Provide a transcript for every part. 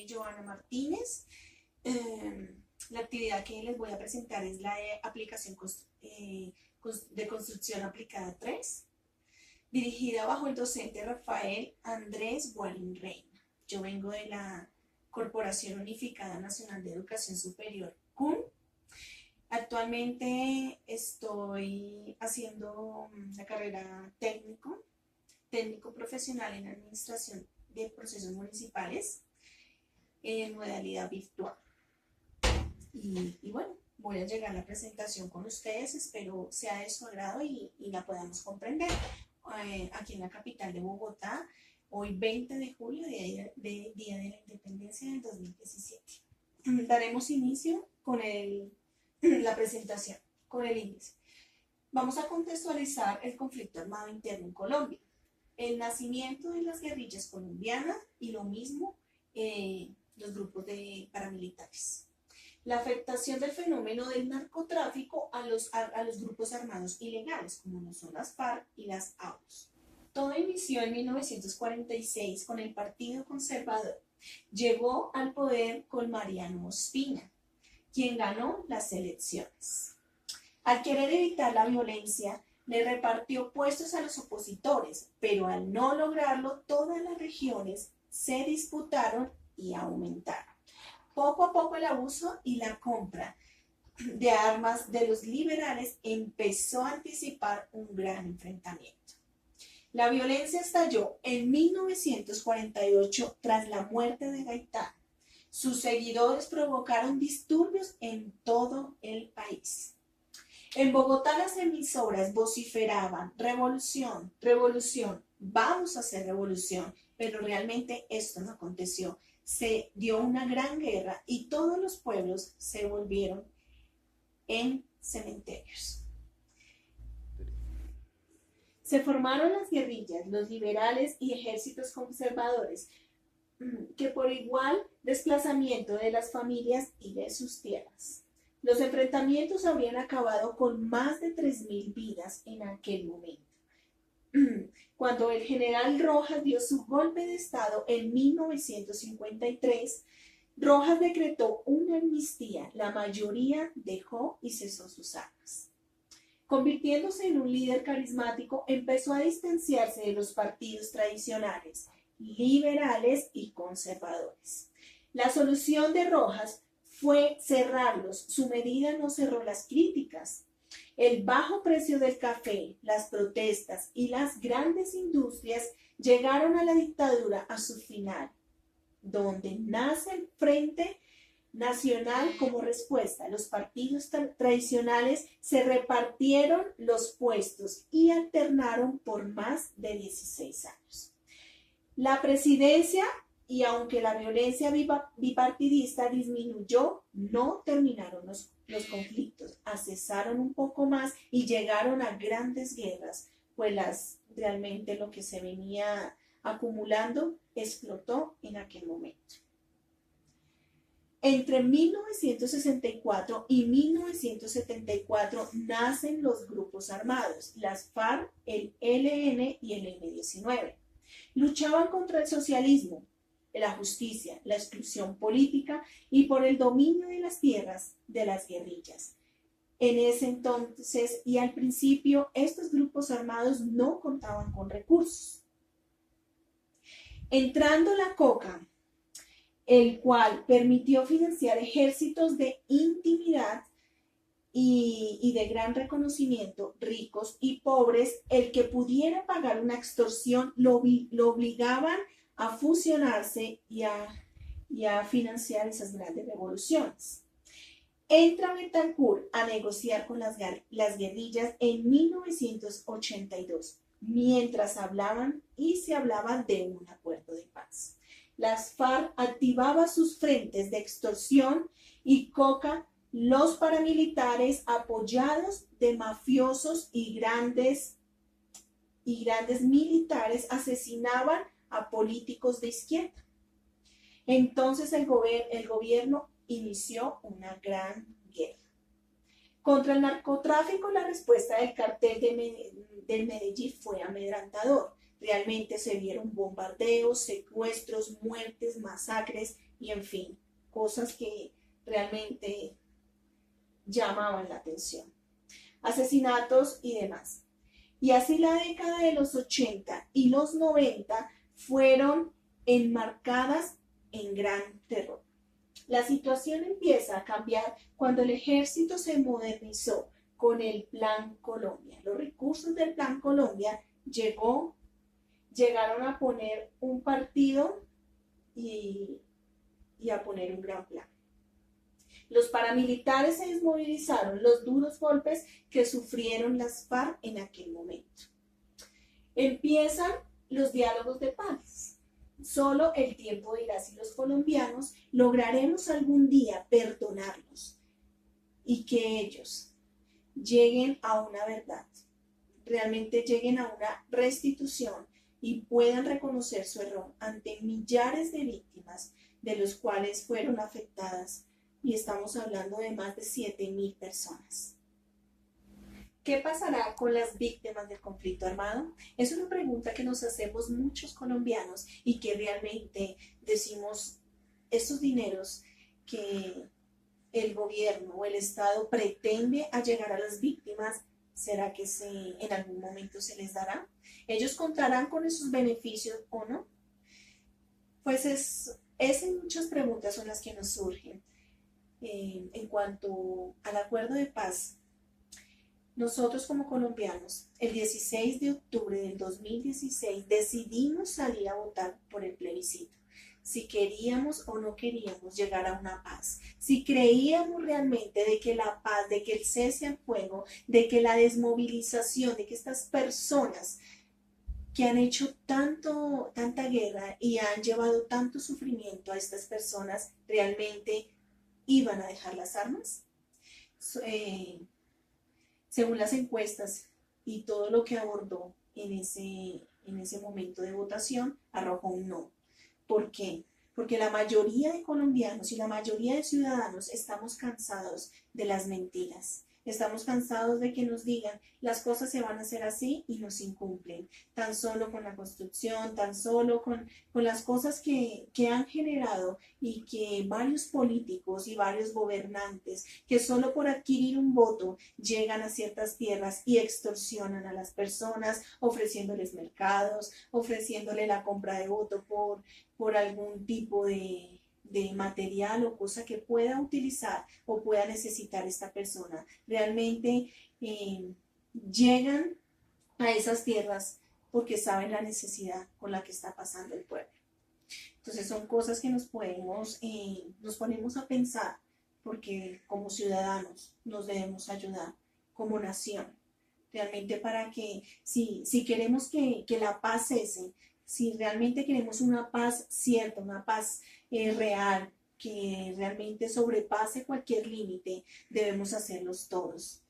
Joana Martínez. La actividad que les voy a presentar es la de aplicación de construcción aplicada 3, dirigida bajo el docente Rafael Andrés Guarín Reina. Yo vengo de la Corporación Unificada Nacional de Educación Superior, CUN. Actualmente estoy haciendo la carrera técnico profesional en administración de procesos municipales en modalidad virtual. Y bueno, voy a llegar a la presentación con ustedes, espero sea de su agrado y la podamos comprender. Aquí en la capital de Bogotá, hoy 20 de julio, Día de la Independencia del 2017. Daremos inicio con la presentación, con el índice. Vamos a contextualizar el conflicto armado interno en Colombia, el nacimiento de las guerrillas colombianas y lo mismo los grupos de paramilitares. La afectación del fenómeno del narcotráfico a los grupos armados ilegales, como no son las FARC y las AUS. Todo inició en 1946 con el Partido Conservador. Llegó al poder con Mariano Ospina, quien ganó las elecciones. Al querer evitar la violencia, le repartió puestos a los opositores, pero al no lograrlo, todas las regiones se disputaron y aumentaron. Poco a poco el abuso y la compra de armas de los liberales empezó a anticipar un gran enfrentamiento. La violencia estalló en 1948 tras la muerte de Gaitán. Sus seguidores provocaron disturbios en todo el país. En Bogotá las emisoras vociferaban: revolución, revolución, vamos a hacer revolución, pero realmente esto no aconteció. Se dio una gran guerra y todos los pueblos se volvieron en cementerios. Se formaron las guerrillas, los liberales y ejércitos conservadores, que por igual desplazamiento de las familias y de sus tierras. Los enfrentamientos habrían acabado con más de 3.000 vidas en aquel momento. Cuando el general Rojas dio su golpe de estado en 1953, Rojas decretó una amnistía. La mayoría dejó y cesó sus armas. Convirtiéndose en un líder carismático, empezó a distanciarse de los partidos tradicionales, liberales y conservadores. La solución de Rojas fue cerrarlos. Su medida no cerró las críticas. El bajo precio del café, las protestas y las grandes industrias llegaron a la dictadura a su final, donde nace el Frente Nacional como respuesta. Los partidos tradicionales se repartieron los puestos y alternaron por más de 16 años. La presidencia, y aunque la violencia bipartidista disminuyó, no terminaron los conflictos, cesaron un poco más y llegaron a grandes guerras, pues realmente lo que se venía acumulando explotó en aquel momento. Entre 1964 y 1974 nacen los grupos armados, las FARC, el ELN y el M-19. Luchaban contra el socialismo, la justicia, la exclusión política y por el dominio de las tierras de las guerrillas. En ese entonces y al principio, estos grupos armados no contaban con recursos. Entrando la coca, el cual permitió financiar ejércitos de intimidad y de gran reconocimiento, ricos y pobres, el que pudiera pagar una extorsión lo obligaban a fusionarse y a financiar esas grandes revoluciones. Entra Betancourt a negociar con las guerrillas en 1982, mientras hablaban y se hablaba de un acuerdo de paz. Las FARC activaban sus frentes de extorsión y coca. Los paramilitares, apoyados de mafiosos y grandes militares, asesinaban a políticos de izquierda. Entonces el gobierno inició una gran guerra. Contra el narcotráfico, la respuesta del cartel del Medellín fue amedrentador. Realmente se vieron bombardeos, secuestros, muertes, masacres y en fin, cosas que realmente llamaban la atención. Asesinatos y demás. Y así la década de los 80 y los 90 fueron enmarcadas en gran terror. La situación empieza a cambiar cuando el ejército se modernizó con el Plan Colombia. Los recursos del Plan Colombia llegaron a poner un partido y a poner un gran plan. Los paramilitares se desmovilizaron los duros golpes que sufrieron las FARC en aquel momento. Empiezan los diálogos de paz. Solo el tiempo dirá si los colombianos lograremos algún día perdonarlos y que ellos lleguen a una verdad, realmente lleguen a una restitución y puedan reconocer su error ante millares de víctimas de los cuales fueron afectadas, y estamos hablando de más de 7.000 personas. ¿Qué pasará con las víctimas del conflicto armado? Es una pregunta que nos hacemos muchos colombianos y que realmente decimos, estos dineros que el gobierno o el Estado pretende allegar a las víctimas, ¿será que en algún momento se les dará? ¿Ellos contarán con esos beneficios o no? Pues esas muchas preguntas son las que nos surgen. En cuanto al acuerdo de paz, nosotros como colombianos, el 16 de octubre del 2016 decidimos salir a votar por el plebiscito. Si queríamos o no queríamos llegar a una paz, si creíamos realmente de que la paz, de que el cese al fuego, de que la desmovilización, de que estas personas que han hecho tanta guerra y han llevado tanto sufrimiento a estas personas realmente iban a dejar las armas. Según las encuestas y todo lo que abordó en ese momento de votación, arrojó un no. ¿Por qué? Porque la mayoría de colombianos y la mayoría de ciudadanos estamos cansados de las mentiras. Estamos cansados de que nos digan las cosas se van a hacer así y nos incumplen, tan solo con la construcción, tan solo con las cosas que han generado y que varios políticos y varios gobernantes que solo por adquirir un voto llegan a ciertas tierras y extorsionan a las personas ofreciéndoles mercados, ofreciéndole la compra de voto por algún tipo de material o cosa que pueda utilizar o pueda necesitar esta persona. Realmente llegan a esas tierras porque saben la necesidad con la que está pasando el pueblo. Entonces son cosas que nos ponemos a pensar, porque como ciudadanos nos debemos ayudar como nación, realmente para que si queremos que la paz cese, si realmente queremos una paz cierta, una paz real, que realmente sobrepase cualquier límite, debemos hacerlos todos.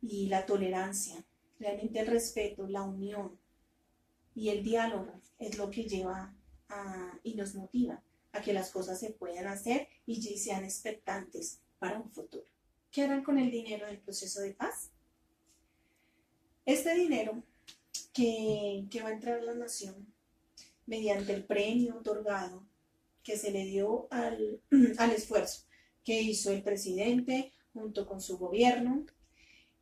Y la tolerancia, realmente el respeto, la unión y el diálogo es lo que lleva y nos motiva a que las cosas se puedan hacer y sean expectantes para un futuro. ¿Qué harán con el dinero del proceso de paz? Este dinero que va a entrar a la nación mediante el premio otorgado que se le dio al esfuerzo que hizo el presidente junto con su gobierno,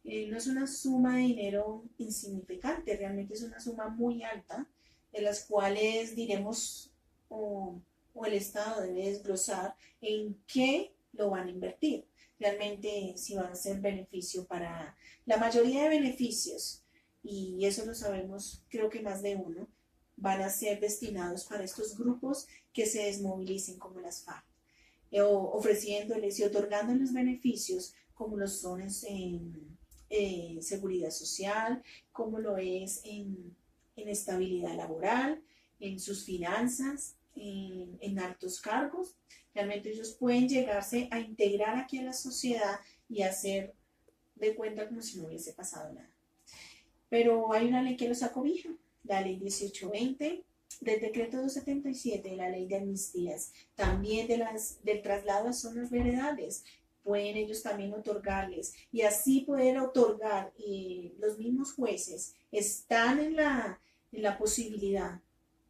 no es una suma de dinero insignificante, realmente es una suma muy alta, de las cuales diremos o el Estado debe desglosar en qué lo van a invertir. Realmente si van a ser beneficio para la mayoría de beneficios, y eso lo sabemos creo que más de uno, van a ser destinados para estos grupos que se desmovilicen como las FARC, ofreciéndoles y otorgándoles beneficios como lo son en seguridad social, como lo es en estabilidad laboral, en sus finanzas, en altos cargos. Realmente ellos pueden llegarse a integrar aquí a la sociedad y hacer de cuenta como si no hubiese pasado nada. Pero hay una ley que los acobija, la ley 1820, del decreto 277 de la ley de amnistías, también del traslado a zonas veredales, pueden ellos también otorgarles y así poder otorgar, los mismos jueces están la posibilidad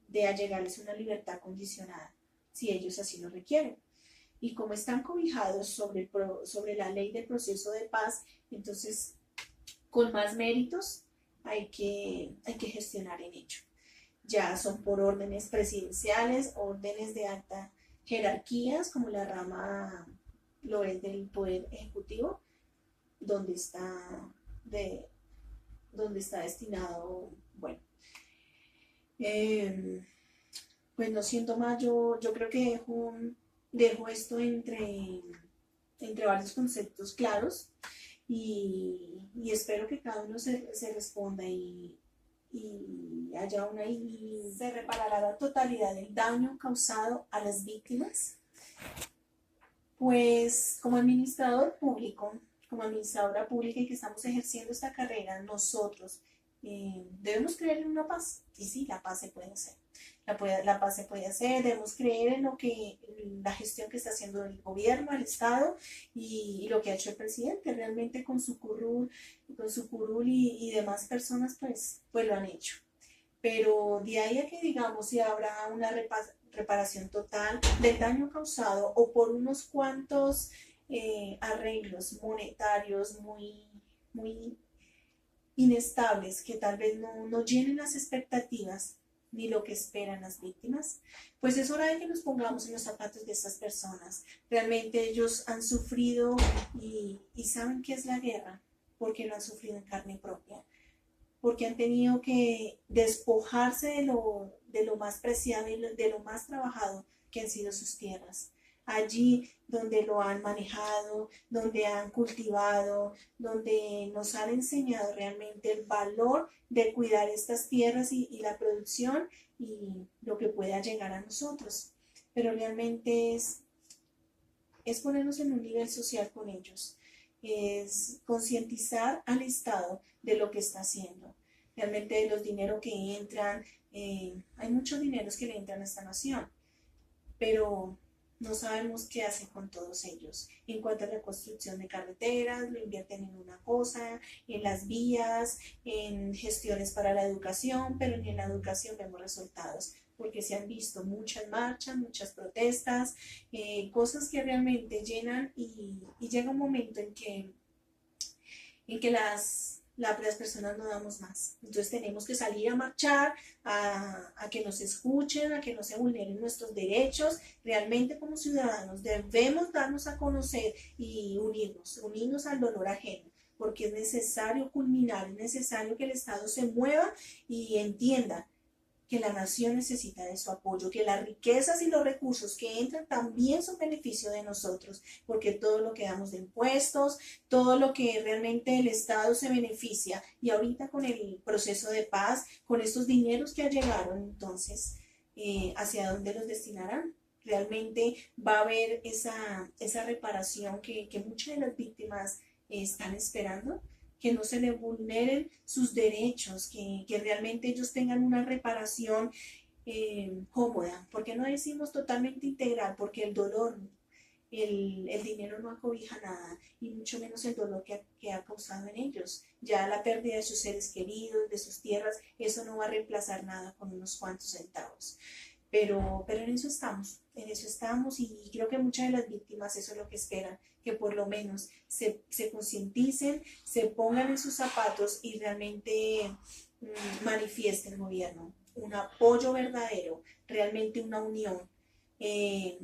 de allegarles una libertad condicionada, si ellos así lo requieren. Y como están cobijados sobre la ley del proceso de paz, entonces con más méritos hay que gestionar en ello. Ya son por órdenes presidenciales, órdenes de alta jerarquías, como la rama lo es del Poder Ejecutivo, donde está, donde está destinado, bueno, pues no siento más, yo creo que dejo esto entre varios conceptos claros y espero que cada uno se responda y haya y se reparará la totalidad del daño causado a las víctimas. Pues como administrador público, como administradora pública y que estamos ejerciendo esta carrera, nosotros debemos creer en una paz. Y sí, la paz se puede hacer. La paz se puede hacer, debemos creer en la gestión que está haciendo el gobierno, el Estado y lo que ha hecho el presidente. Realmente con su curul y demás personas, pues lo han hecho. Pero de ahí a que digamos si habrá una reparación total del daño causado o por unos cuantos arreglos monetarios muy inestables que tal vez no llenen las expectativas ni lo que esperan las víctimas, pues es hora de que nos pongamos en los zapatos de estas personas. Realmente ellos han sufrido y saben qué es la guerra, porque lo han sufrido en carne propia, porque han tenido que despojarse de lo más preciado y de lo más trabajado que han sido sus tierras. Allí donde lo han manejado, donde han cultivado, donde nos han enseñado realmente el valor de cuidar estas tierras y la producción y lo que pueda llegar a nosotros. Pero realmente es ponernos en un nivel social con ellos, es concientizar al Estado de lo que está haciendo. Realmente de los dineros que entran, hay muchos dineros que le entran a esta nación, pero no sabemos qué hacen con todos ellos. En cuanto a la construcción de carreteras, lo invierten en una cosa, en las vías, en gestiones para la educación, pero ni en la educación vemos resultados, porque se han visto muchas marchas, muchas protestas, cosas que realmente llenan y llega un momento en que las personas no damos más. Entonces tenemos que salir a marchar, a que nos escuchen, a que no se vulneren nuestros derechos. Realmente como ciudadanos debemos darnos a conocer y unirnos al dolor ajeno, porque es necesario culminar, es necesario que el Estado se mueva y entienda que la nación necesita de su apoyo, que las riquezas y los recursos que entran también son beneficio de nosotros, porque todo lo que damos de impuestos, todo lo que realmente el Estado se beneficia, y ahorita con el proceso de paz, con estos dineros que llegaron, entonces, ¿hacia dónde los destinarán? Realmente va a haber esa reparación que muchas de las víctimas están esperando, que no se les vulneren sus derechos, que realmente ellos tengan una reparación cómoda. ¿Por qué no decimos totalmente integral? Porque el dolor, el dinero no acobija nada, y mucho menos el dolor que ha causado en ellos. Ya la pérdida de sus seres queridos, de sus tierras, eso no va a reemplazar nada con unos cuantos centavos. Pero en eso estamos y creo que muchas de las víctimas eso es lo que esperan, que por lo menos se concienticen, se pongan en sus zapatos y realmente manifieste el gobierno un apoyo verdadero, realmente una unión, eh,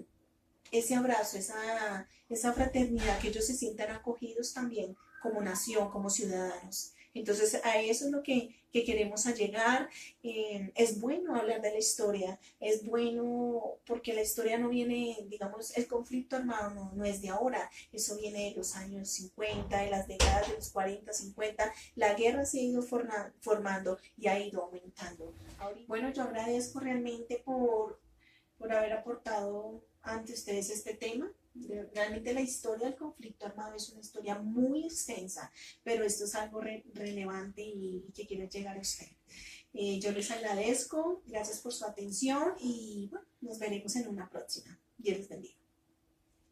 ese abrazo, esa fraternidad, que ellos se sientan acogidos también como nación, como ciudadanos. Entonces a eso es lo que queremos allegar. Es bueno hablar de la historia, es bueno porque la historia no viene, digamos, el conflicto armado no es de ahora, eso viene de los años 50, de las décadas de los 40, 50, la guerra se ha ido formando y ha ido aumentando. Bueno, yo agradezco realmente por haber aportado ante ustedes este tema. Realmente la historia del conflicto armado es una historia muy extensa, pero esto es algo relevante y que quiero llegar a usted. Yo les agradezco, gracias por su atención y bueno, nos veremos en una próxima. Dios les bendiga.